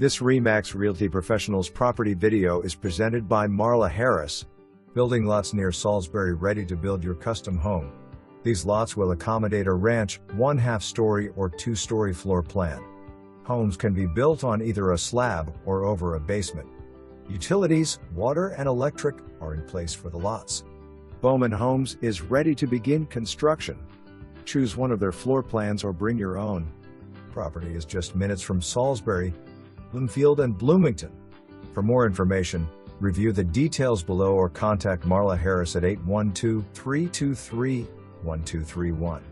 This RE/MAX Realty Professionals property video is presented by Marla Harris. Building lots near Solsberry, ready to build your custom home. These lots will accommodate a ranch, 1/2-story or 2-story floor plan. Homes can be built on either a slab or over a basement. Utilities, water and electric are in place for the lots. Bowman Homes is ready to begin construction. Choose one of their floor plans or bring your own. Property is just minutes from Solsberry, Bloomfield and Bloomington. For more information, review the details below or contact Marla Harris at 812-323-1231.